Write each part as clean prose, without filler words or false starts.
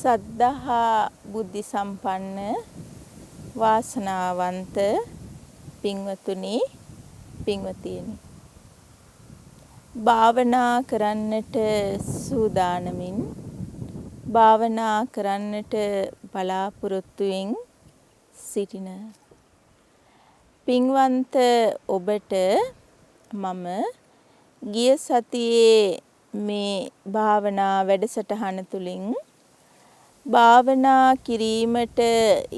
සද්ධා බුද්ධ සම්පන්න වාසනාවන්ත පින්වතුනි පින්වතියනි භාවනා කරන්නට සූදානමින් භාවනා කරන්නට බලාපොරොත්තුෙන් සිටින පින්වන්ත ඔබට මම ගිය සතියේ මේ භාවනා වැඩසටහන තුලින් භාවනා කිරීමට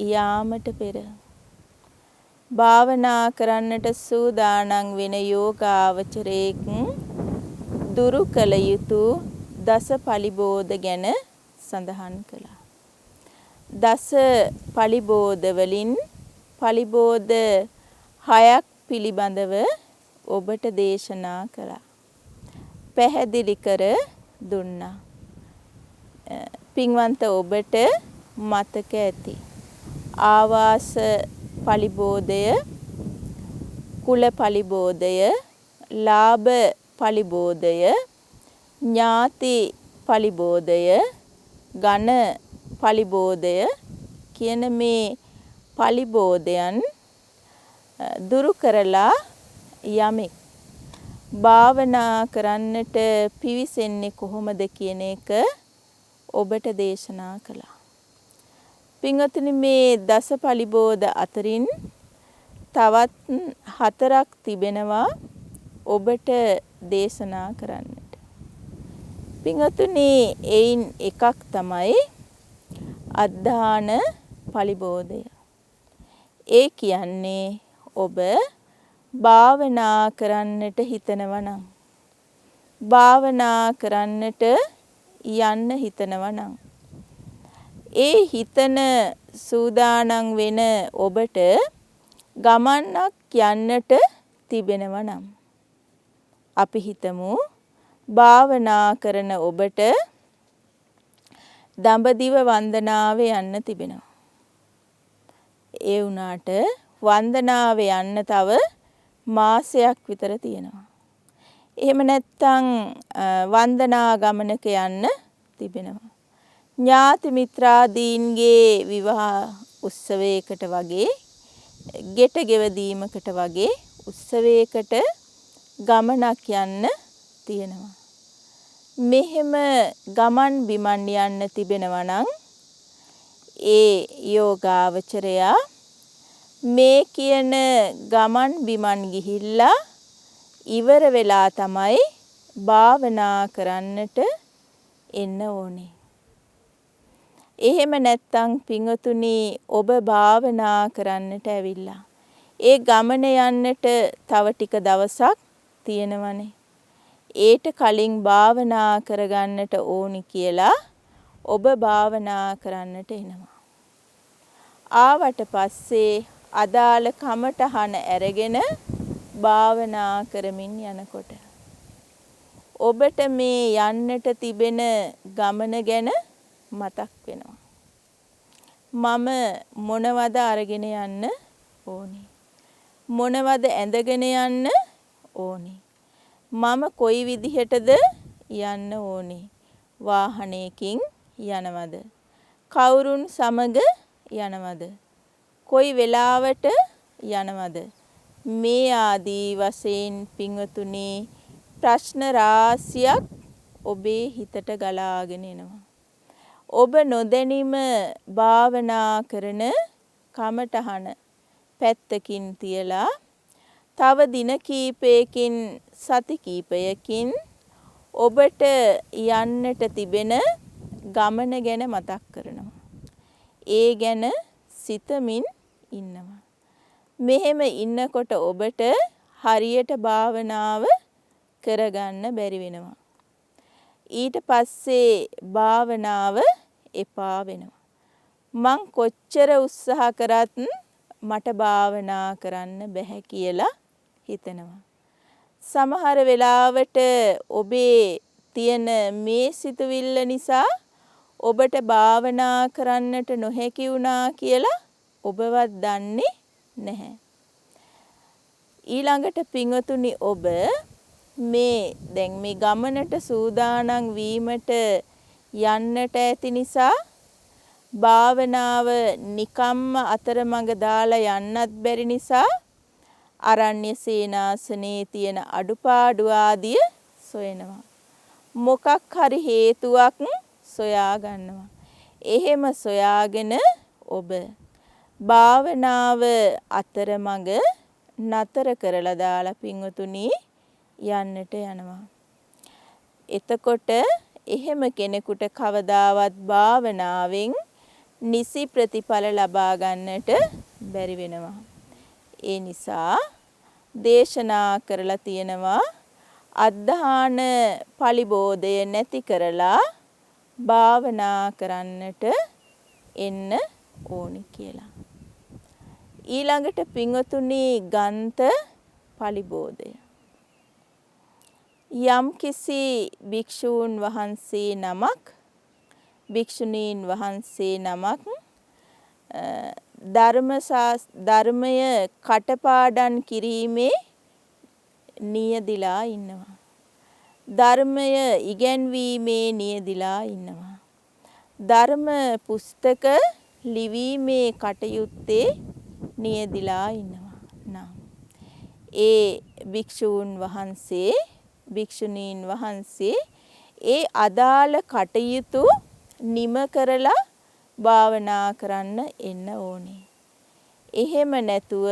යාමට පෙර භාවනා කරන්නට සූදානම් වෙන යෝගාවචරයෙක් දුරු කළ යුතු දස පලිබෝධ ගැන සඳහන් කළා. දස පලිබෝධ වලින් පලිබෝධ 6ක් පිළිබඳව ඔබට දේශනා කළා. පැහැදිලි කර දුන්නා. පින්වන්ත ඔබට මතක ඇති. ආවාස පලිබෝධය, කුල පලිබෝධය, ලාභ පලිබෝධය, ඥාති පලිබෝධය, ඝන පලිබෝධය කියන මේ පලිබෝධයන් දුරු කරලා යමෙක් භාවනා කරන්නට පිවිසෙන්නේ කොහොමද කියන එක ඔබට දේශනා කළා. පින්වතුනි මේ දස පලිබෝධ අතරින් තවත් 4ක් තිබෙනවා ඔබට දේශනා කරන්නට. පින්වතුනි එයින් එකක් තමයි අද්ධාන පලිබෝධය. ඒ කියන්නේ ඔබ භාවනා කරන්නට හිතනවා නම් භාවනා කරන්නට යන්න හිතනවා නම් ඒ හිතන සූදානම් වෙන ඔබට ගමනක් යන්නට තිබෙනවා නම් අපි හිතමු භාවනා කරන ඔබට දඹදිව වන්දනාවේ යන්න තිබෙනවා. ඒ වුණාට වන්දනාවේ යන්න තව මාසයක් විතර තියෙනවා. එහෙම නැත්නම් වන්දනා ගමනක යන්න තිබෙනවා. ඥාති මිත්‍රාදීන්ගේ විවාහ උත්සවයකට වගේ, ගෙට ගෙවදීමකට වගේ උත්සවයකට ගමනක් යන්න තියෙනවා. මෙහෙම ගමන් බිමන් යන්න තිබෙනවා නම් ඒ යෝගාවචරයා මේ කියන ගමන් බිමන් ගිහිල්ලා ඉවර වෙලා තමයි භාවනා කරන්නට එන්න ඕනේ. එහෙම නැත්නම් පින්වතුනි ඔබ භාවනා කරන්නට ඇවිල්ලා ඒ ගමන යන්නට තව ටික දවසක් තියෙනවනේ. ඒට කලින් භාවනා කරගන්නට ඕනි කියලා ඔබ භාවනා කරන්නට එනවා. ආවට පස්සේ අදාළ කමටහන අරගෙන භාවනා කරමින් යනකොට ඔබට මේ යන්නට තිබෙන ගමන ගැන මතක් වෙනවා. මම මොනවද අරගෙන යන්න ඕනි? මොනවද ඇඳගෙන යන්න ඕනි? මම කොයි විදිහටද යන්න ඕනි? වාහනයකින් යනවද? කවුරුන් සමග යනවද? කොයි වෙලාවට යනවද? මේ ආදී වශයෙන් පින්වතුනි ප්‍රශ්න රාශියක් ඔබේ හිතට ගලාගෙන එනවා. ඔබ නොදැනීම භාවනා කරන කමටහන පැත්තකින් තියලා තව දින කීපයකින් සති කීපයකින් ඔබට යන්නට තිබෙන ගමන ගැන මතක් කරනවා. ඒ ගැන සිතමින් ඉන්නවා. මෙහෙම ඉන්නකොට ඔබට හරියට භාවනාව කරගන්න බැරි වෙනවා. ඊට පස්සේ භාවනාව එපා වෙනවා. මං කොච්චර උත්සාහ කරත් මට භාවනා කරන්න බැහැ කියලා හිතෙනවා. සමහර වෙලාවට ඔබේ තියෙන මේ සිතුවිල්ල නිසා ඔබට භාවනා කරන්නට නොහැකි වුණා කියලා ඔබවත් දන්නේ නැහැ. ඊළඟට පින්වතුනි ඔබ මේ දැන් මේ ගමනට සූදානම් වීමට යන්නට ඇති නිසා භාවනාව නිකම්ම අතරමඟ දාලා යන්නත් බැරි නිසා අරණ්‍ය සේනාසනේ තියෙන අඩුපාඩු ආදිය සොයනවා. මොකක් හරි හේතුවක් සොයා ගන්නවා. එහෙම සොයාගෙන ඔබ භාවනාව අතරමඟ නතර කරලා දාලා පින්වතුනි යන්නට යනවා. එතකොට එහෙම කෙනෙකුට කවදාවත් භාවනාවෙන් නිසි ප්‍රතිඵල ලබා ගන්නට බැරි වෙනවා. ඒ නිසා දේශනා කරලා තියෙනවා අද්ධාන පලිබෝධය නැති කරලා භාවනා කරන්නට එන්න ඕනි කියලා. ඊළඟට පින්වතුනි ගන්ත පලිබෝධය. යම්කිසි භික්ෂූන් වහන්සේ නමක් භික්ෂුණීන් වහන්සේ නමක් ධර්මය කටපාඩම් කිරීමේ නියදිලා ඉන්නවා. ධර්මය ඉගැන්වීමේ නියදිලා ඉන්නවා. ධර්ම පුස්තක ලිවීමේ කටයුත්තේ නියදිලා ඉන්නවා. නම් ඒ භික්ෂූන් වහන්සේ භික්ෂුණීන් වහන්සේ ඒ අදාළ කටයුතු නිම කරලා භාවනා කරන්න එන්න ඕනේ. එහෙම නැතුව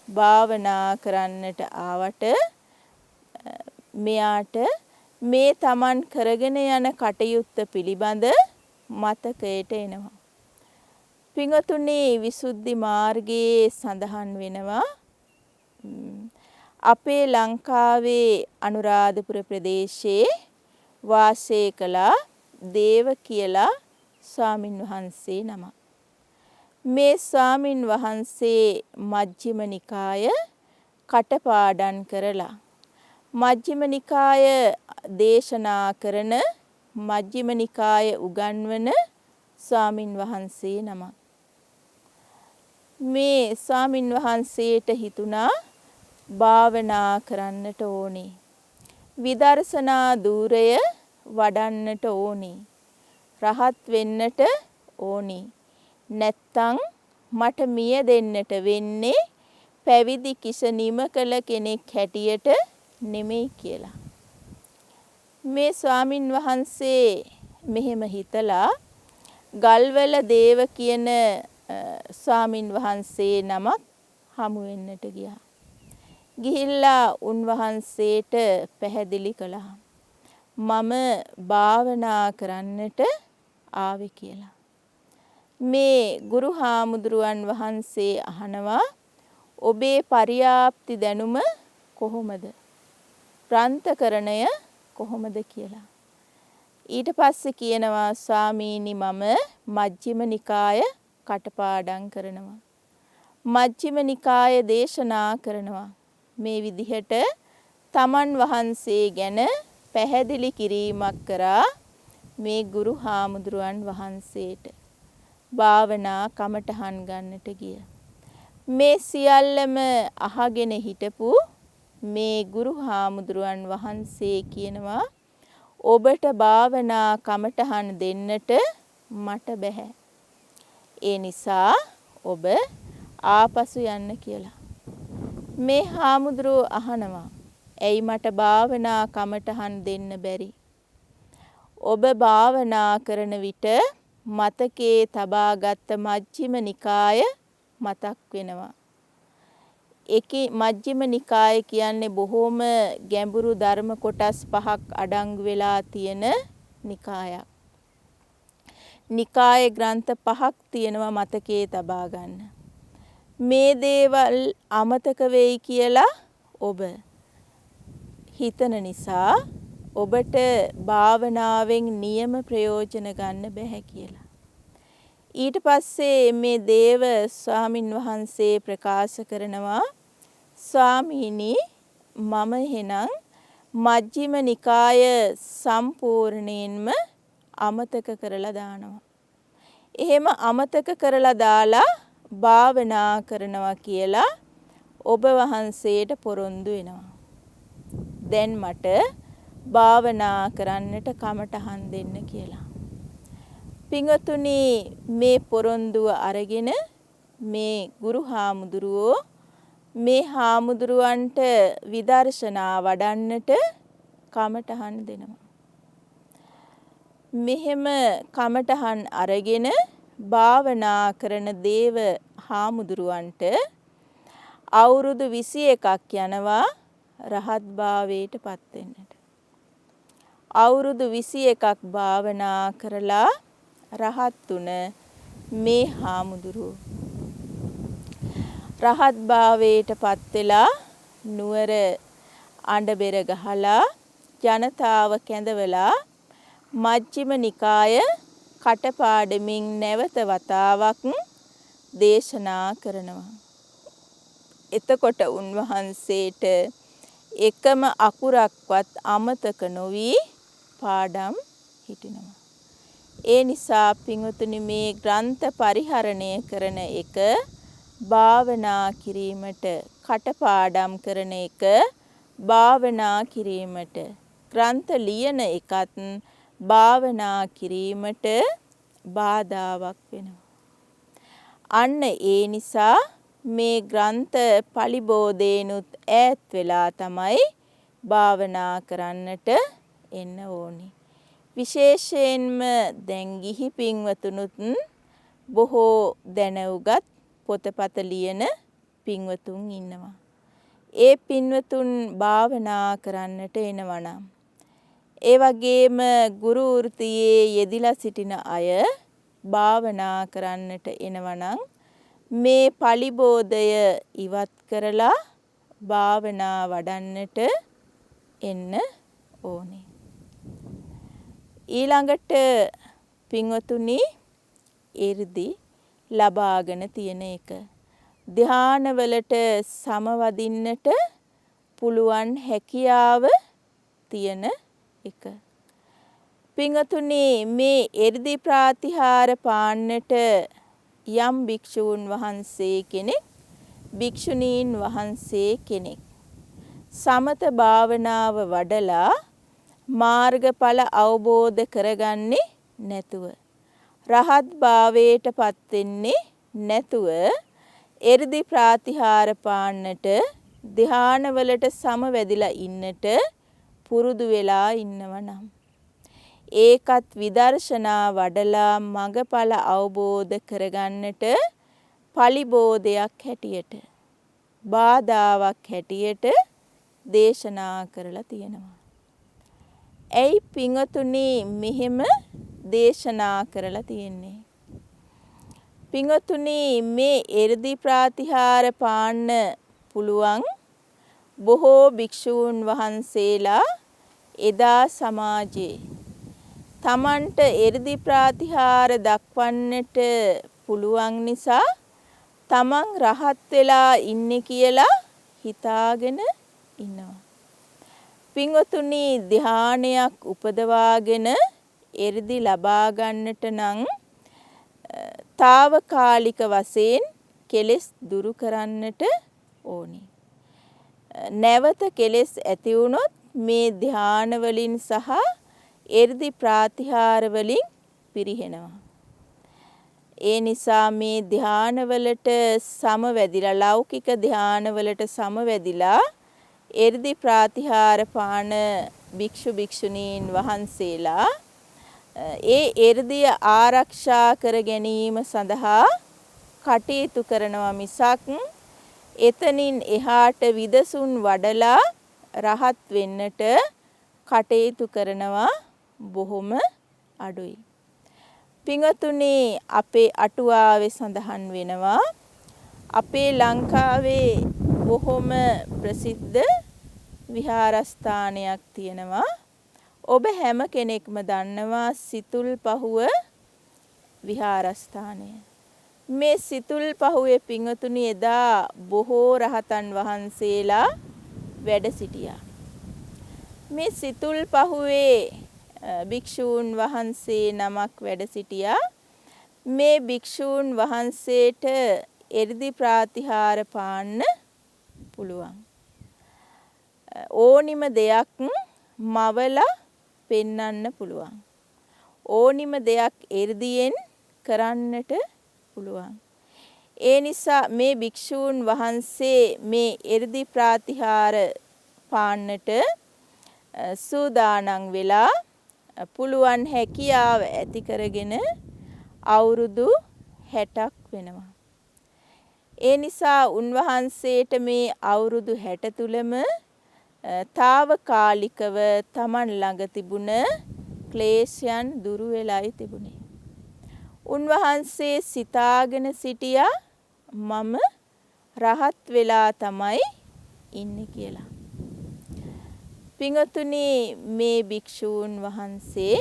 භාවනා කරන්නට ආවට මෙයාට මේ Taman කරගෙන යන කටයුත්ත පිළිබඳ මතකයට එනවා. පින්වතුනි විසුද්ධි මාර්ගයේ සඳහන් වෙනවා අපේ ලංකාවේ අනුරාධපුර ප්‍රදේශයේ වාසය කළ දේව කියලා ස්වාමින් වහන්සේ නමක්. මේ ස්වාමින් වහන්සේ මජ්ක්‍ධිම නිකාය කටපාඩම් කරලා මජ්ක්‍ධිම නිකාය දේශනා කරන මජ්ක්‍ධිම නිකාය උගන්වන ස්වාමින් වහන්සේ නමක්. මේ ස්වාමින් වහන්සේට හිතුණා භාවනා කරන්නට ඕනේ. විදර්ශනා ධූරය වඩන්නට ඕනේ. රහත් වෙන්නට ඕනේ. නැත්තම් මට මිය දෙන්නට වෙන්නේ පැවිදි කිස නිම කළ කෙනෙක් හැටියට නෙමෙයි කියලා. මේ ස්වාමින් වහන්සේ මෙහෙම හිතලා ගල්වල දේව කියන ස්වාමින් වහන්සේ නමක් හමු වෙන්නට ගියා. ගිහිල්ලා උන්වහන්සේට පැහැදිලි කළා. මම භාවනා කරන්නට ආවේ කියලා. මේ ගුරු හාමුදුරුවන් වහන්සේ අහනවා ඔබේ පරියාප්ති දැනුම කොහොමද? ප්‍රාන්තකරණය කොහොමද කියලා. ඊට පස්සේ කියනවා ස්වාමීනි මම මජ්ක්‍ධිම නිකාය කටපාඩම් කරනවා. මජ්ක්‍ධිම නිකාය දේශනා කරනවා. මේ විදිහට තමන් වහන්සේ ගැන පැහැදිලි කිරීමක් කරා මේ ගුරු හාමුදුරුවන් වහන්සේට භාවනා කමටහන් ගන්නට ගිය. මේ සියල්ලම අහගෙන හිටපු මේ ගුරු හාමුදුරුවන් වහන්සේ කියනවා ඔබට භාවනා කමටහන් දෙන්නට මට බැහැ. ඒ නිසා ඔබ ආපසු යන්න කියලා. මේ හාමුදුරුවෝ අහනවා ඇයි මට භාවනා කමටහන් දෙන්න බැරි? ඔබ භාවනා කරන විට මතකේ තබාගත් මජ්ක්‍ධිම නිකාය මතක් වෙනවා. ඒකේ මජ්ක්‍ධිම නිකාය කියන්නේ බොහොම ගැඹුරු ධර්ම කොටස් 5ක් අඩංගු වෙලා තියෙන නිකායක්. නිකාය ග්‍රන්ථ 5ක් තියෙනවා මතකේ තබා ගන්න. මේ දේවල් අමතක වෙයි කියලා ඔබ හිතන නිසා ඔබට භාවනාවෙන් නියම ප්‍රයෝජන ගන්න බැහැ කියලා. ඊට පස්සේ මේ දේව ස්වාමින් වහන්සේ ප්‍රකාශ කරනවා ස්වාමීනි මම එහෙනම් මජ්ක්‍ධිම නිකාය සම්පූර්ණයෙන්ම අමතක කරලා දානවා. එහෙම අමතක කරලා දාලා භාවනා කරනවා කියලා ඔබ වහන්සේට පොරොන්දු වෙනවා. දැන් මට භාවනා කරන්නට කමටහන් දෙන්න කියලා. පින්වතුනි මේ පොරොන්දුව අරගෙන මේ ගුරු හාමුදුරුවෝ මේ හාමුදුරුවන්ට විදර්ශනා වඩන්නට කමටහන් දෙනවා. මෙහෙම කමටහන් අරගෙන භාවනා කරන දේව හාමුදුරුවන්ට අවුරුදු 21ක් යනවා රහත් භාවයට පත් වෙන්නට. අවුරුදු 21ක් භාවනා කරලා රහත් තුන මේ හාමුදුරුවෝ රහත් භාවයට පත් වෙලා නුවර අඬබෙර ගහලා ජනතාව කැඳවලා මජ්ක්‍ධිම නිකාය කටපාඩමින් නැවත වතාවක් දේශනා කරනවා. එතකොට උන්වහන්සේට එකම අකුරක්වත් අමතක නොවි පාඩම් හිටිනවා. ඒ නිසා පින්වතුනි මේ ග්‍රන්ථ පරිහරණය කරන එක භාවනා කිරීමට කටපාඩම් කරන එක භාවනා කිරීමට ග්‍රන්ථ ලියන එකත් භාවනා කිරීමට බාධාවක් වෙනවා. අන්න ඒ නිසා මේ ග්‍රන්ථ පලිබෝධේනුත් ඈත් වෙලා තමයි භාවනා කරන්නට එන්න ඕනි. විශේෂයෙන්ම දැන් ගිහි පින්වතුනුත් බොහෝ දැනුගත් පොතපත ලියන පින්වතුන් ඉන්නවා. ඒ පින්වතුන් භාවනා කරන්නට එනවා නම් ඒ වගේම ගුරු වෘත්තියේ යෙදිලා සිටින අය භාවනා කරන්නට එනවා නම් මේ පලිබෝධය ඉවත් කරලා භාවනා වඩන්නට එන්න ඕනේ. ඊළඟට පින්වතුනි 이르දි ලබාගෙන තියෙන එක ධානවලට සමවදින්නට පුළුවන් හැකියාව තියෙන එක. පින්වතුනි මේ 이르දි ප්‍රාතිහාර පාන්නට යම් භික්ෂූන් වහන්සේ කෙනෙක් භික්ෂුණීන් වහන්සේ කෙනෙක් සමත භාවනාව වඩලා මාර්ගඵල අවබෝධ කරගන්නේ නැතුව රහත් භාවයට පත් වෙන්නේ නැතුව එර්දි ප්‍රාතිහාර පාන්නට ධානවලට සමවැදිලා ඉන්නට පුරුදු වෙලා ඉන්නවනම් ඒකත් විදර්ශනා වඩලා මගඵල අවබෝධ කරගන්නට පලිබෝධයක් හැටියට බාධාවක් හැටියට දේශනා කරලා තියෙනවා. ඇයි පින්වතුනි මෙහෙම දේශනා කරලා තියෙන්නේ? පින්වතුනි මේ එර්දි ප්‍රාතිහාර පාන්න පුළුවන් බොහෝ භික්ෂූන් වහන්සේලා එදා සමාජයේ තමන්ට එර්දි ප්‍රාතිහාර දක්වන්නට පුළුවන් නිසා තමන් රහත් වෙලා ඉන්නේ කියලා හිතාගෙන ඉන්නවා. පින්වතුනි ධානයක් උපදවාගෙන එර්දි ලබා ගන්නට නම් తాවකාලික වශයෙන් කෙලෙස් දුරු කරන්නට ඕනි. නැවත කෙලෙස් ඇති වුණොත් මේ ධාන වලින් සහ එර්දි ප්‍රාතිහාර වලින් පිරිහෙනවා. ඒ නිසා මේ ධානවලට සමවැදිලා ලෞකික ධානවලට සමවැදිලා එර්දි ප්‍රාතිහාර පාන භික්ෂු භික්ෂුණීන් වහන්සේලා ඒ එර්දිය ආරක්ෂා කර ගැනීම සඳහා කටයුතු කරනවා මිසක් එතනින් එහාට විදසුන් වඩලා රහත් වෙන්නට කටයුතු කරනවා බොහොම අඩුයි. පින්වතුනි අපේ අටුවාවේ සඳහන් වෙනවා අපේ ලංකාවේ බොහොම ප්‍රසිද්ධ විහාරස්ථානයක් තියෙනවා. ඔබ හැම කෙනෙක්ම දන්නවා සිතුල්පහුව විහාරස්ථානය. මේ සිතුල්පහුවේ පින්වතුනි එදා බොහෝ රහතන් වහන්සේලා වැඩ සිටියා. මේ සිතුල්පහුවේ භික්ෂූන් වහන්සේ නමක් වැඩ සිටියා. මේ භික්ෂූන් වහන්සේට එර්දි ප්‍රාතිහාර පාන්න පුළුවන්. ඕනිම දෙයක් මවලා පෙන්වන්න පුළුවන්. ඕනිම දෙයක් එ르දියෙන් කරන්නට පුළුවන්. ඒ නිසා මේ භික්ෂූන් වහන්සේ මේ එ르දි ප්‍රාතිහාර පාන්නට සූදානම් වෙලා පුළුවන් හැකියාව ඇති කරගෙන අවුරුදු 60ක් වෙනවා. ඒ නිසා උන්වහන්සේට මේ අවුරුදු 60 තුලම తాවකාලිකව Taman ළඟ තිබුණ ක්ලේශයන් දුරු වෙලායි තිබුණේ. උන්වහන්සේ සිතාගෙන සිටියා මම රහත් වෙලා තමයි ඉන්නේ කියලා. පින්වතුනි මේ භික්ෂූන් වහන්සේ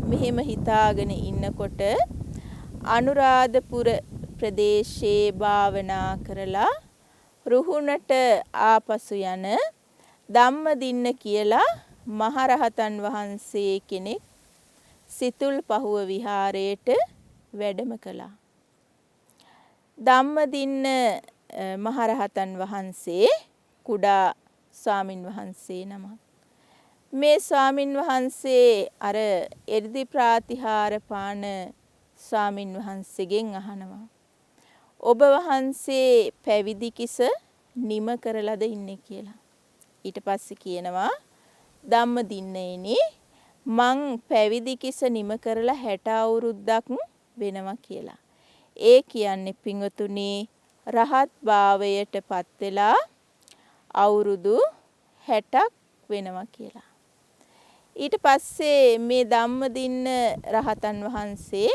මෙහෙම හිතාගෙන ඉන්නකොට අනුරාධපුර ප්‍රදේශයේ භාවනා කරලා රුහුණට ආපසු යන ධම්මදින්න කියලා මහරහතන් වහන්සේ කෙනෙක් සිතුල්පහුව විහාරයට වැඩම කළා. ධම්මදින්න මහරහතන් වහන්සේ කුඩා ස්වාමින් වහන්සේ නමක්. මේ ස්වාමින් වහන්සේ අර එර්දි ප්‍රාතිහාර පාන ස්වාමින් වහන්සේගෙන් අහනවා. ඔබ වහන්සේ පැවිදි කිස නිම කරලාද ඉන්නේ කියලා. ඊට පස්සේ කියනවා ධම්මදින්නේනි මං පැවිදි කිස නිම කරලා 60 අවුරුද්දක් වෙනවා කියලා. ඒ කියන්නේ පින්වතුනි රහත් භාවයට පත් වෙලා අවුරුදු 60ක් වෙනවා කියලා. ඊට පස්සේ මේ ධම්මදින්න රහතන් වහන්සේ